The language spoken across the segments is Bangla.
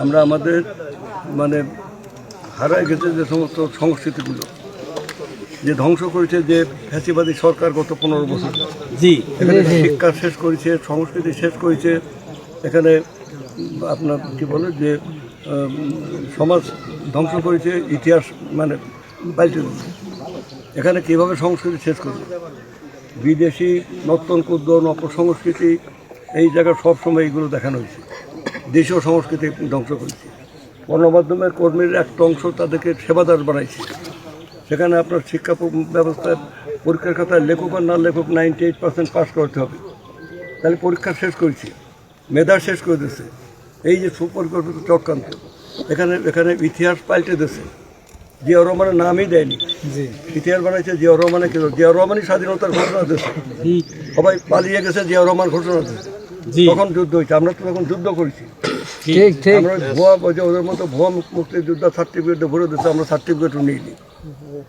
আমরা আমাদের মানে হারায় গেছে যে সমস্ত সংস্কৃতিগুলো যে ধ্বংস করেছে যে ফ্যাসিবাদী সরকার গত 15 বছর। এখানে শিক্ষা শেষ করেছে, সংস্কৃতি শেষ করেছে, এখানে আপনার কী বলে যে সমাজ ধ্বংস করেছে, ইতিহাস মানে পাল্টে দিচ্ছে। এখানে কীভাবে সংস্কৃতি শেষ করবে? বিদেশি নর্তন কুদ্দন অপসংস্কৃতি এই জায়গায় সবসময় এইগুলো দেখানো হয়েছে। দেশীয় সংস্কৃতি ধ্বংস করেছে। গণমাধ্যমের কর্মীর একটা অংশ তাদেরকে সেবাদার বানাইছে। সেখানে আপনার শিক্ষা ব্যবস্থায় পরীক্ষার খাতায় লেখক আর না লেখক 98% পাস করতে হবে। তাহলে পরীক্ষা শেষ করেছি, মেধা শেষ করে দিচ্ছে। এই যে সুপরিকল্পিত চক্রান্ত, এখানে ইতিহাস পাল্টে দিচ্ছে। জিয়াউর রহমানের নামই দেয়নি, ইতিহাস বানাইছে জিয়াউর রহমানের। কি জিয়াউর রহমানই স্বাধীনতার ঘোষণা দিচ্ছে, সবাই পালিয়ে গেছে, জিয়াউর রহমান ঘোষণা দিচ্ছে। তখন যুদ্ধ হয়েছে, আমরা তো তখন যুদ্ধ করেছি। আমরা ভুয়া ওদের মতো ভুয়া মুক্তিযোদ্ধা সার্টিফিকেট ভরে দিচ্ছে, আমরা সার্টিফিকেটও নিইনি।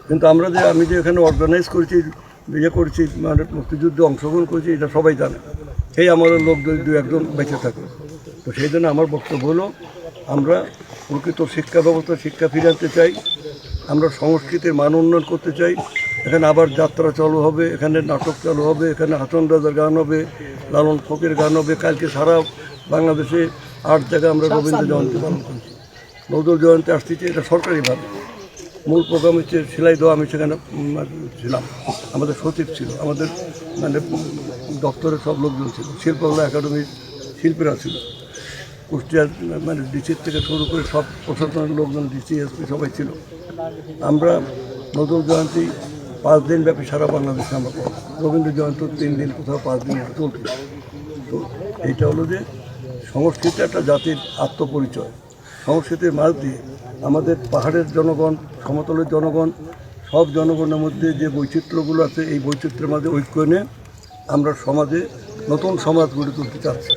কিন্তু আমি যে এখানে অর্গানাইজ করেছি, করেছি মানে মুক্তিযুদ্ধে অংশগ্রহণ করেছি, এটা সবাই জানে। এই আমাদের লোক দু একজন বেঁচে থাকে। তো সেই জন্য আমার বক্তব্য হলো, আমরা প্রকৃত শিক্ষা ব্যবস্থা শিক্ষা ফিরে আনতে চাই, আমরা সংস্কৃতির মান উন্নয়ন করতে চাই। এখানে আবার যাত্রা চালু হবে, এখানে নাটক চালু হবে, এখানে হাসন রাজার গান হবে, লালন ফকির গান হবে। কালকে সারা বাংলাদেশে 8 জায়গায় আমরা রবীন্দ্র জয়ন্তী পালন করছি, নজরুল জয়ন্তী আসতেছে। এটা সরকারিভাবে। মূল প্রোগ্রাম হচ্ছে সেলাই দেওয়া। আমি সেখানে ছিলাম, আমাদের সচিব ছিল, আমাদের মানে দপ্তরের সব লোকজন ছিল, শিল্পকলা একাডেমির শিল্পীরা ছিল, কুষ্টিয়ার মানে ডিসির থেকে শুরু করে সব প্রশাসনের লোকজন, ডিসি এসপি সবাই ছিল। আমরা নজরুল জয়ন্তী 5 দিন ব্যাপী সারা বাংলাদেশে আমরা করব। রবীন্দ্র জয়ন্তী 3 দিন, কোথাও 5 দিন এটা চলছে। তো এইটা হলো যে সংস্কৃতি একটা জাতির আত্মপরিচয়। সংস্কৃতির মাঝ দিয়ে আমাদের পাহাড়ের জনগণ, সমতলের জনগণ, সব জনগণের মধ্যে যে বৈচিত্র্যগুলো আছে, এই বৈচিত্র্যের মাঝে ঐক্য এনে আমরা সমাজে নতুন সমাজ গড়ে তুলতে চাচ্ছি।